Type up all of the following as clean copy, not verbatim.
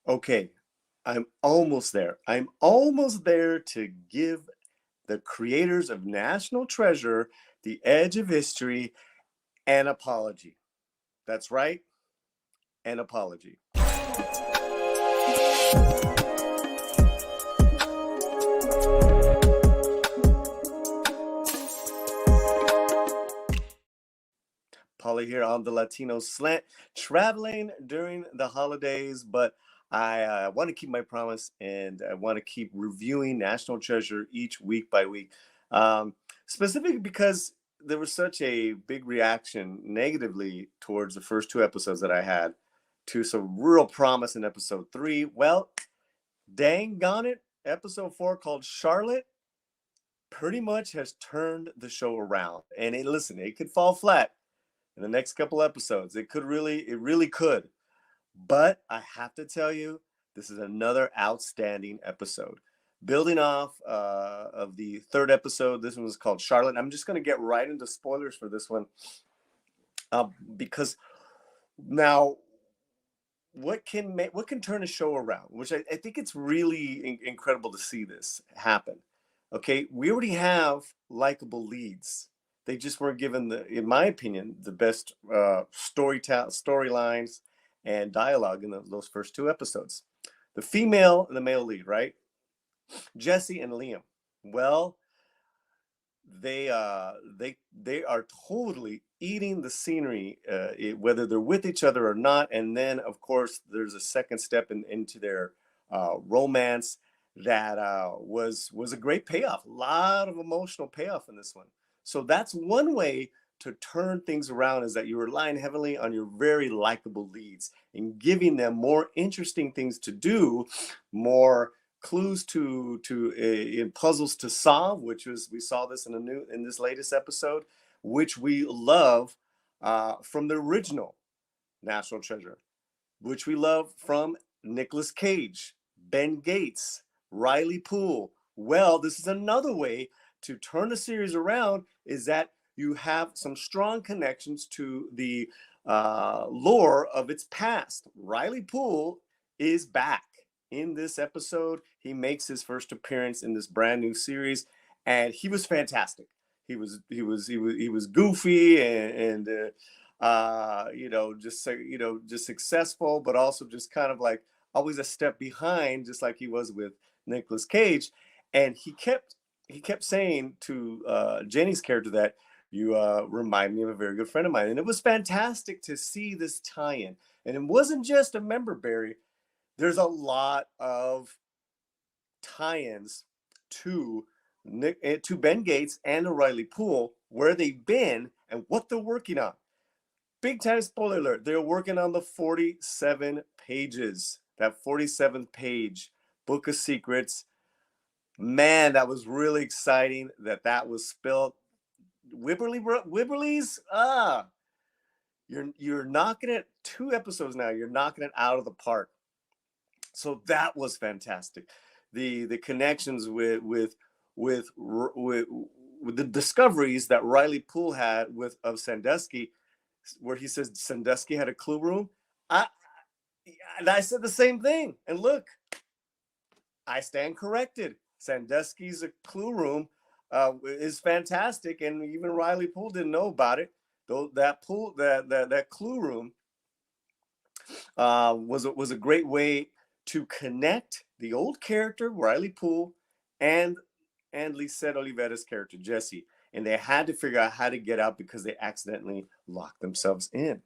Okay, I'm almost there. I'm almost there to give the creators of National Treasure, The Edge of History, an apology. That's right, an apology. Paulie here on the Latino Slant, traveling during the holidays, but I want to keep my promise and I want to keep reviewing National Treasure each week by week. Um, Specifically because there was such a big reaction negatively towards the first two episodes that I had to some real promise in episode three. Well, dang on it, episode four called Charlotte pretty much has turned the show around. And listen, it could fall flat in the next couple episodes. It really could. But I have to tell you, this is another outstanding episode. Building off of the third episode, this one was called Charlotte. I'm just going to get right into spoilers for this one because now what can turn a show around? Which I think it's really incredible to see this happen. Okay, we already have likable leads. They just weren't given in my opinion, the best storylines and dialogue in those first two episodes. The female and the male lead, right? Jesse and Liam. Well, they are totally eating the scenery, whether they're with each other or not. And then, of course, there's a second step into their romance that was a great payoff. A lot of emotional payoff in this one. So that's one way to turn things around, is that you're relying heavily on your very likable leads and giving them more interesting things to do, more clues to in puzzles to solve, which was, we saw this in this latest episode, which we love from the original National Treasure, which we love from Nicolas Cage, Ben Gates, Riley Poole. Well, this is another way to turn the series around, is that you have some strong connections to the lore of its past. Riley Poole is back in this episode. He makes his first appearance in this brand new series, and he was fantastic. He was goofy and just successful, but also just kind of like always a step behind, just like he was with Nicolas Cage. And he kept saying to Jenny's character that you remind me of a very good friend of mine. And it was fantastic to see this tie-in. And it wasn't just a member berry. There's a lot of tie-ins to Ben Gates and Riley Poole, where they've been and what they're working on. Big time spoiler alert, they're working on the 47 pages, that 47th page Book of Secrets. Man, that was really exciting that was spilled. Wibberley's, you're knocking it, 2 episodes now, you're knocking it out of the park. So that was fantastic. The connections with the discoveries that Riley Poole had of Sandusky, where he says Sandusky had a clue room. I said the same thing, and look, I stand corrected. Sandusky's a clue room is fantastic, and even Riley Poole didn't know about it. Though that clue room was a great way to connect the old character Riley Poole and Lisette Oliveira's character Jesse, and they had to figure out how to get out because they accidentally locked themselves in,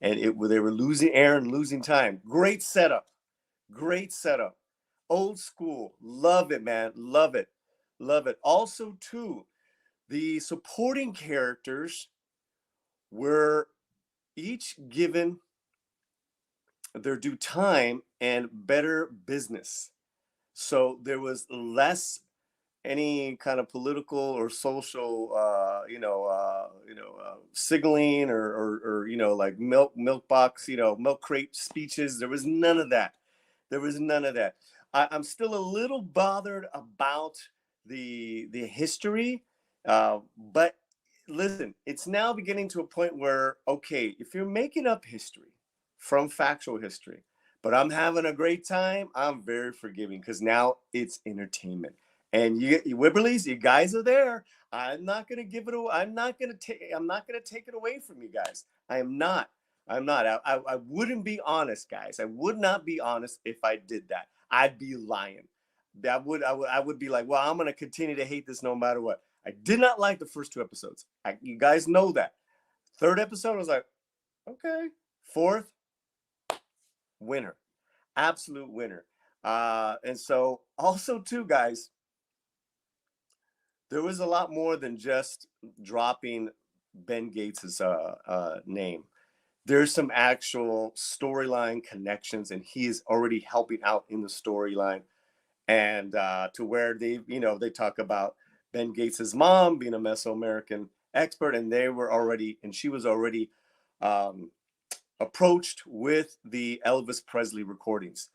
and they were losing air and losing time. Great setup. Old school. Love it, man. Love it. Also, too, the supporting characters were each given their due time and better business. So there was less any kind of political or social, signaling or like milk box, milk crate speeches. There was none of that. I'm still a little bothered about the history, but listen, it's now beginning to a point where, okay, if you're making up history from factual history, but I'm having a great time. I'm very forgiving because now it's entertainment. And you Wibberleys, you guys are there. I'm not gonna give it away. I'm not gonna take it away from you guys. I am not. I'm not. I wouldn't be honest, guys. I would not be honest if I did that. I'd be lying. I would be like, well, I'm gonna continue to hate this no matter what. I did not like the first two episodes. You guys know that. Third episode, I was like, okay. Fourth, winner, absolute winner. And so also too, guys, there was a lot more than just dropping Ben Gates's name. There's some actual storyline connections, and he is already helping out in the storyline. And to where they talk about Ben Gates's mom being a Mesoamerican expert, and she was already approached with the Elvis Presley recordings.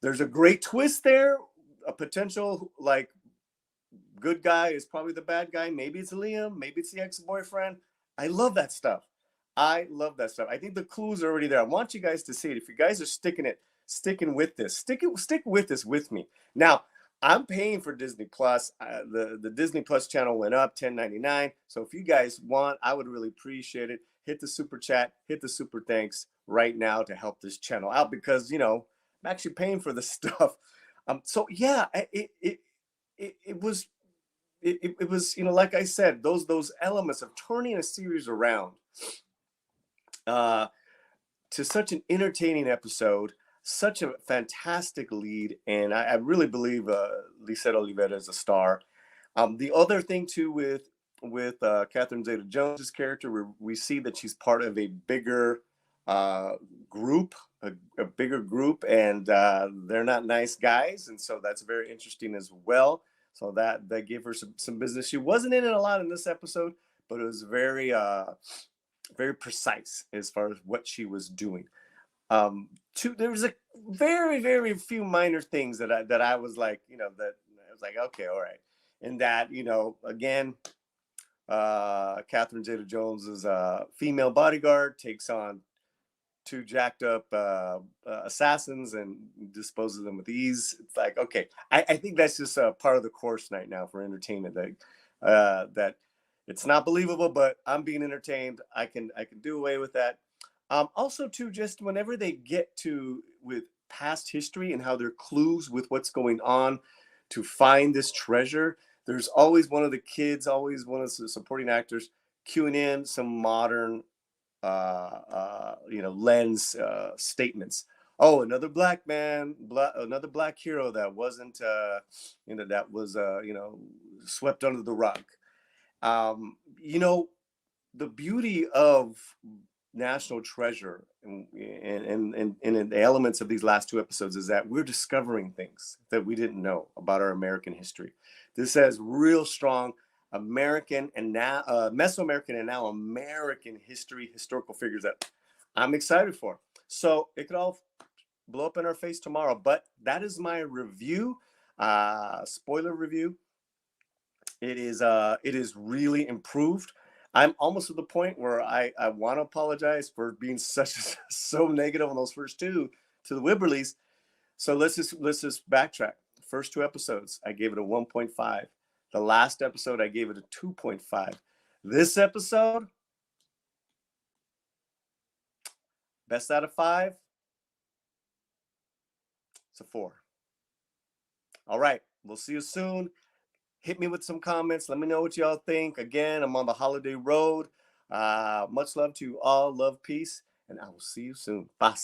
There's a great twist there, a potential like good guy is probably the bad guy. Maybe it's Liam, maybe it's the ex-boyfriend. I love that stuff. I love that stuff. I think the clues are already there. I want you guys to see it. If you guys are sticking with this, stick with this with me. Now, I'm paying for Disney Plus. The Disney Plus channel went up $10.99. So if you guys want, I would really appreciate it. Hit the super chat, hit the super thanks right now to help this channel out because I'm actually paying for this stuff. So yeah, it was like I said, those elements of turning a series around to such an entertaining episode, such a fantastic lead, and I really believe Lisette Olivera is a star. The other thing too with Catherine Zeta-Jones's character, we see that she's part of a bigger group, a bigger group, and they're not nice guys, and so that's very interesting as well. So that gave her some business. She wasn't in it a lot in this episode, but it was very very precise as far as what she was doing. There was a very few minor things that I was like, that I was like, okay, all right. And that, again, Catherine Zeta-Jones's female bodyguard takes on two jacked up assassins and disposes them with ease. It's like, okay, I think that's just part of the course right now for entertainment. That it's not believable, but I'm being entertained. I can do away with that. Also, too, just whenever they get to with past history and how there are clues with what's going on to find this treasure, there's always one of the kids, always one of the supporting actors cueing in some modern lens statements. Oh, another black man, another black hero that wasn't that was swept under the rug. The beauty of National Treasure and the elements of these last two episodes is that we're discovering things that we didn't know about our American history. This has real strong American and now Mesoamerican and now American historical figures that I'm excited for. So it could all blow up in our face tomorrow, but that is my review, spoiler review. It is really improved. I'm almost to the point where I want to apologize for being so negative on those first two to the Wibberleys. So let's just backtrack. First two episodes, I gave it a 1.5. The last episode, I gave it a 2.5. This episode, best out of 5, it's a 4. All right, we'll see you soon. Hit me with some comments. Let me know what y'all think. Again, I'm on the holiday road. Much love to you all. Love, peace, and I will see you soon. Bye.